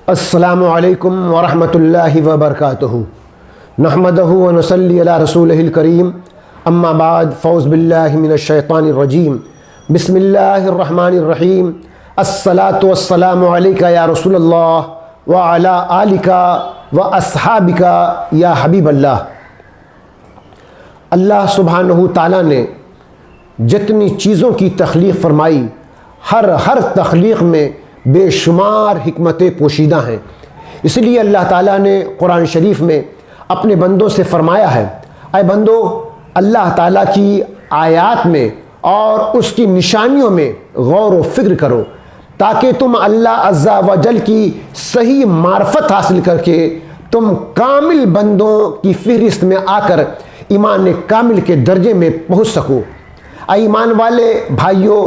السلام علیکم ورحمۃ اللہ وبرکاتہ نحمدہ ونصلی علی رسولہ الکریم اما بعد فاعوذ باللہ من الشیطان الرجیم بسم اللہ الرحمن الرحیم الصلاۃ والسلام علیک یا رسول اللہ وعلی آلک واصحابک یا حبیب اللہ۔ اللہ سبحانہ تعالیٰ نے جتنی چیزوں کی تخلیق فرمائی ہر تخلیق میں بے شمار حکمتیں پوشیدہ ہیں۔ اس لیے اللہ تعالیٰ نے قرآن شریف میں اپنے بندوں سے فرمایا ہے، اے بندو اللہ تعالیٰ کی آیات میں اور اس کی نشانیوں میں غور و فکر کرو تاکہ تم اللہ عز و جل کی صحیح معرفت حاصل کر کے تم کامل بندوں کی فہرست میں آ کر ایمان کامل کے درجے میں پہنچ سکو۔ اے ایمان والے بھائیوں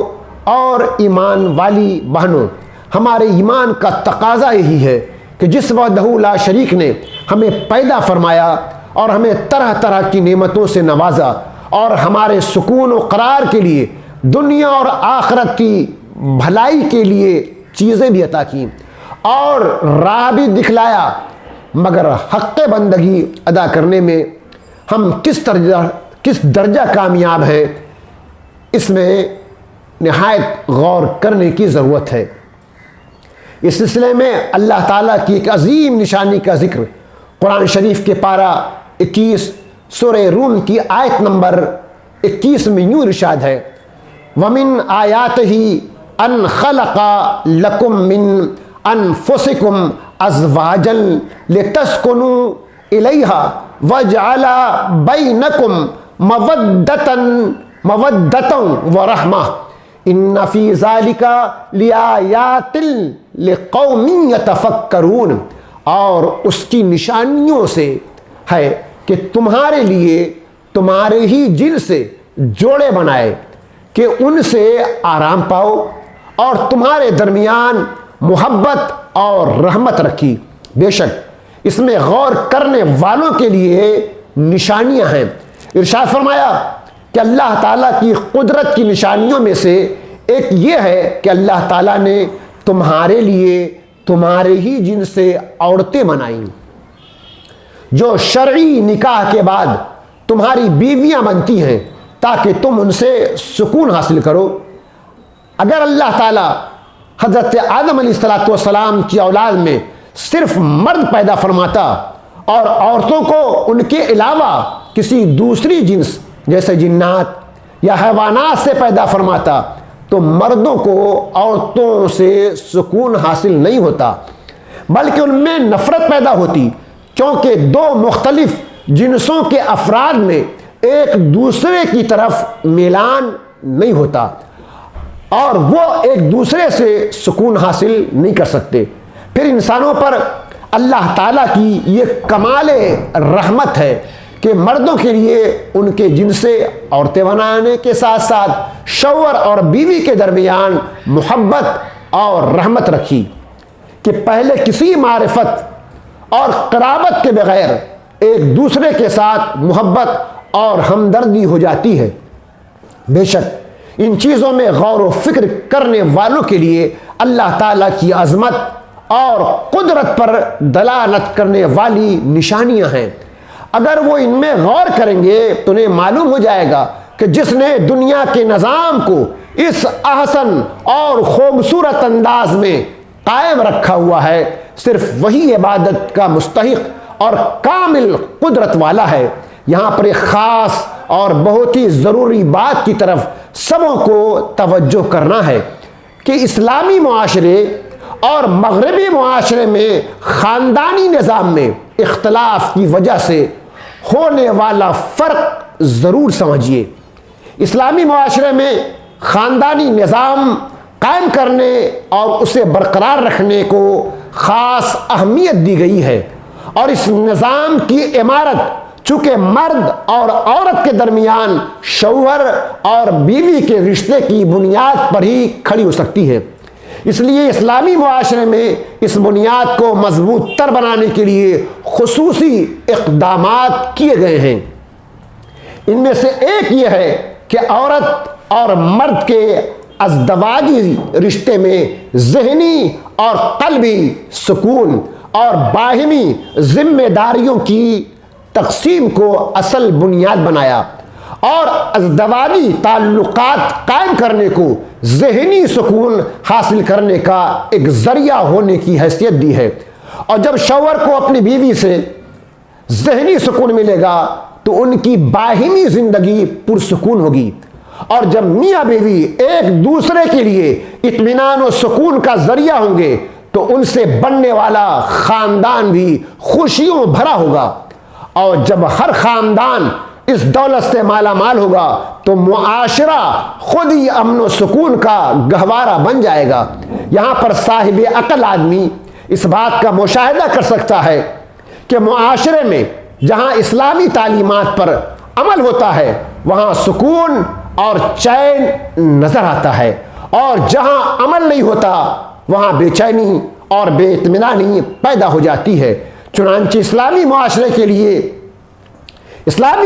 اور ایمان والی بہنوں، ہمارے ایمان کا تقاضا یہی ہے کہ جس وحدہ لا شریک نے ہمیں پیدا فرمایا اور ہمیں طرح طرح کی نعمتوں سے نوازا اور ہمارے سکون و قرار کے لیے دنیا اور آخرت کی بھلائی کے لیے چیزیں بھی عطا کیں اور راہ بھی دکھلایا، مگر حق بندگی ادا کرنے میں ہم کس درجہ کامیاب ہیں، اس میں نہایت غور کرنے کی ضرورت ہے۔ اس سلسلے میں اللہ تعالیٰ کی ایک عظیم نشانی کا ذکر قرآن شریف کے پارہ 21 سورہ روم کی آیت نمبر 21 میں یوں ارشاد ہے، وَمِنْ آیَاتِهِ أَنْ خَلَقَ لَكُم مِّنْ أَنفُسِكُمْ أَزْوَاجًا لِتَسْكُنُوا إِلَيْهَا وَجَعَلَ بَيْنَكُمْ مَوَدَّةً وَرَحْمَةً ان فی ذالک لآیات لقوم یتفکرون۔ اور اس کی نشانیوں سے ہے کہ تمہارے لیے تمہارے ہی جن سے جوڑے بنائے کہ ان سے آرام پاؤ اور تمہارے درمیان محبت اور رحمت رکھی۔ بے شک اس میں غور کرنے والوں کے لیے نشانیاں ہیں۔ ارشاد فرمایا کہ اللہ تعالیٰ کی قدرت کی نشانیوں میں سے ایک یہ ہے کہ اللہ تعالیٰ نے تمہارے لیے تمہارے ہی جن سے عورتیں بنائیں جو شرعی نکاح کے بعد تمہاری بیویاں بنتی ہیں تاکہ تم ان سے سکون حاصل کرو۔ اگر اللہ تعالیٰ حضرت آدم علیہ السلام کی اولاد میں صرف مرد پیدا فرماتا اور عورتوں کو ان کے علاوہ کسی دوسری جنس جیسے جنات یا حیوانات سے پیدا فرماتا تو مردوں کو عورتوں سے سکون حاصل نہیں ہوتا، بلکہ ان میں نفرت پیدا ہوتی، کیونکہ دو مختلف جنسوں کے افراد میں ایک دوسرے کی طرف میلان نہیں ہوتا اور وہ ایک دوسرے سے سکون حاصل نہیں کر سکتے۔ پھر انسانوں پر اللہ تعالیٰ کی یہ کمال رحمت ہے کہ مردوں کے لیے ان کے جن سے عورتیں بنانے کے ساتھ ساتھ شوہر اور بیوی کے درمیان محبت اور رحمت رکھی کہ پہلے کسی معرفت اور قرابت کے بغیر ایک دوسرے کے ساتھ محبت اور ہمدردی ہو جاتی ہے۔ بے شک ان چیزوں میں غور و فکر کرنے والوں کے لیے اللہ تعالیٰ کی عظمت اور قدرت پر دلالت کرنے والی نشانیاں ہیں۔ اگر وہ ان میں غور کریں گے تو انہیں معلوم ہو جائے گا کہ جس نے دنیا کے نظام کو اس احسن اور خوبصورت انداز میں قائم رکھا ہوا ہے صرف وہی عبادت کا مستحق اور کامل قدرت والا ہے۔ یہاں پر ایک خاص اور بہت ہی ضروری بات کی طرف سبوں کو توجہ کرنا ہے کہ اسلامی معاشرے اور مغربی معاشرے میں خاندانی نظام میں اختلاف کی وجہ سے ہونے والا فرق ضرور سمجھیے۔ اسلامی معاشرے میں خاندانی نظام قائم کرنے اور اسے برقرار رکھنے کو خاص اہمیت دی گئی ہے، اور اس نظام کی عمارت چونکہ مرد اور عورت کے درمیان شوہر اور بیوی کے رشتے کی بنیاد پر ہی کھڑی ہو سکتی ہے۔ اس لیے اسلامی معاشرے میں اس بنیاد کو مضبوط تر بنانے کے لیے خصوصی اقدامات کیے گئے ہیں۔ ان میں سے ایک یہ ہے کہ عورت اور مرد کے ازدواجی رشتے میں ذہنی اور قلبی سکون اور باہمی ذمہ داریوں کی تقسیم کو اصل بنیاد بنایا اور ازدواجی تعلقات قائم کرنے کو ذہنی سکون حاصل کرنے کا ایک ذریعہ ہونے کی حیثیت دی ہے۔ اور جب شوہر کو اپنی بیوی سے ذہنی سکون ملے گا تو ان کی باہمی زندگی پرسکون ہوگی، اور جب میاں بیوی ایک دوسرے کے لیے اطمینان و سکون کا ذریعہ ہوں گے تو ان سے بننے والا خاندان بھی خوشیوں بھرا ہوگا، اور جب ہر خاندان اس دولت سے مالا مال ہوگا تو معاشرہ خود ہی امن و سکون کا گہوارہ بن جائے گا۔ یہاں پر صاحب عقل آدمی اس بات کا مشاہدہ کر سکتا ہے کہ معاشرے میں جہاں اسلامی تعلیمات پر عمل ہوتا ہے وہاں سکون اور چین نظر آتا ہے، اور جہاں عمل نہیں ہوتا وہاں بے چینی اور بے اطمینانی پیدا ہو جاتی ہے۔ چنانچہ اسلامی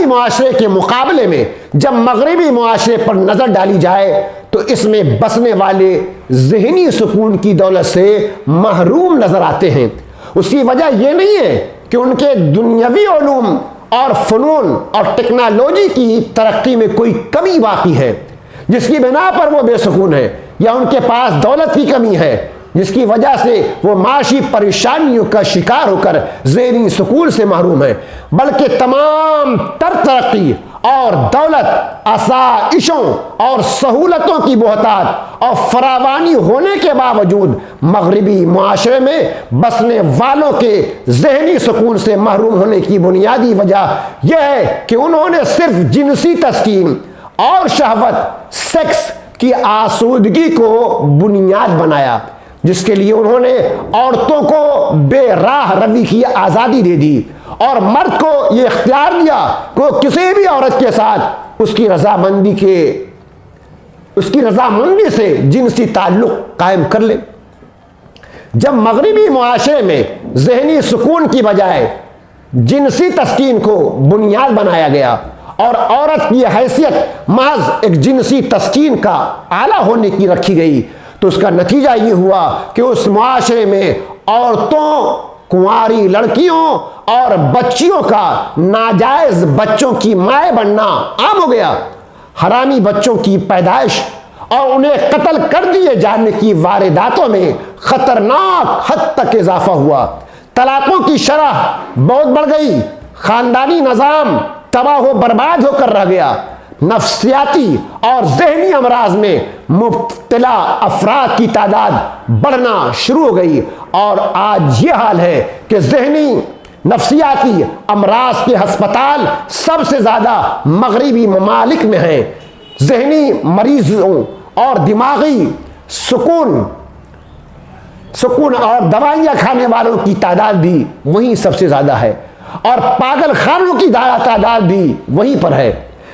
معاشرے کے مقابلے میں جب مغربی معاشرے پر نظر ڈالی جائے تو اس میں بسنے والے ذہنی سکون کی دولت سے محروم نظر آتے ہیں۔ اس کی وجہ یہ نہیں ہے کہ ان کے دنیاوی علوم اور فنون اور ٹیکنالوجی کی ترقی میں کوئی کمی واقع ہے جس کی بنا پر وہ بے سکون ہے، یا ان کے پاس دولت کی کمی ہے جس کی وجہ سے وہ معاشی پریشانیوں کا شکار ہو کر ذہنی سکون سے محروم ہے، بلکہ تمام تر ترقی اور دولت، آسائشوں اور سہولتوں کی بہتات اور فراوانی ہونے کے باوجود مغربی معاشرے میں بسنے والوں کے ذہنی سکون سے محروم ہونے کی بنیادی وجہ یہ ہے کہ انہوں نے صرف جنسی تسکین اور شہوت، سیکس کی آسودگی کو بنیاد بنایا، جس کے لیے انہوں نے عورتوں کو بے راہ روی کی آزادی دے دی اور مرد کو یہ اختیار دیا کہ وہ کسی بھی عورت کے ساتھ اس کی رضامندی سے جنسی تعلق قائم کر لے۔ جب مغربی معاشرے میں ذہنی سکون کی بجائے جنسی تسکین کو بنیاد بنایا گیا اور عورت کی حیثیت محض ایک جنسی تسکین کا آلہ ہونے کی رکھی گئی تو اس کا نتیجہ یہ ہوا کہ اس معاشرے میں عورتوں، کنواری لڑکیوں اور بچیوں کا ناجائز بچوں کی مائیں بننا عام ہو گیا۔ حرامی بچوں کی پیدائش اور انہیں قتل کر دیے جانے کی وارداتوں میں خطرناک حد تک اضافہ ہوا، طلاقوں کی شرح بہت بڑھ گئی، خاندانی نظام تباہ و برباد ہو کر رہ گیا، نفسیاتی اور ذہنی امراض میں مبتلا افراد کی تعداد بڑھنا شروع ہو گئی، اور آج یہ حال ہے کہ ذہنی نفسیاتی امراض کے ہسپتال سب سے زیادہ مغربی ممالک میں ہیں۔ ذہنی مریضوں اور دماغی سکون اور دوائیاں کھانے والوں کی تعداد بھی وہیں سب سے زیادہ ہے، اور پاگل خانوں کی تعداد بھی وہیں پر ہے۔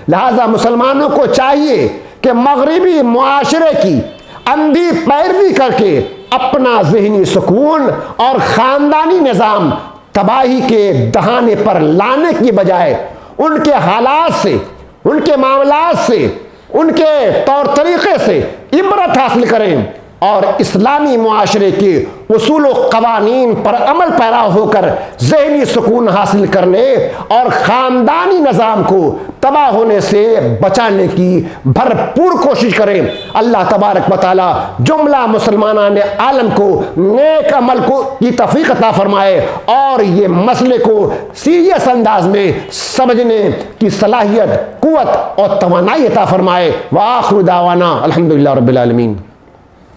لہذا مسلمانوں کو چاہیے کہ مغربی معاشرے کی اندھی پیروی کر کے اپنا ذہنی سکون اور خاندانی نظام تباہی کے دہانے پر لانے کی بجائے ان کے حالات سے، ان کے معاملات سے، ان کے طور طریقے سے عبرت حاصل کریں اور اسلامی معاشرے کے اصول و قوانین پر عمل پیرا ہو کر ذہنی سکون حاصل کرنے اور خاندانی نظام کو تباہ ہونے سے بچانے کی بھرپور کوشش کریں۔ اللہ تبارک و تعالی جملہ مسلمانان عالم کو نیک عمل کی توفیق عطا فرمائے اور یہ مسئلے کو سیریس انداز میں سمجھنے کی صلاحیت، قوت اور توانائی عطا فرمائے۔ وآخر دعوانا الحمدللہ رب العالمین۔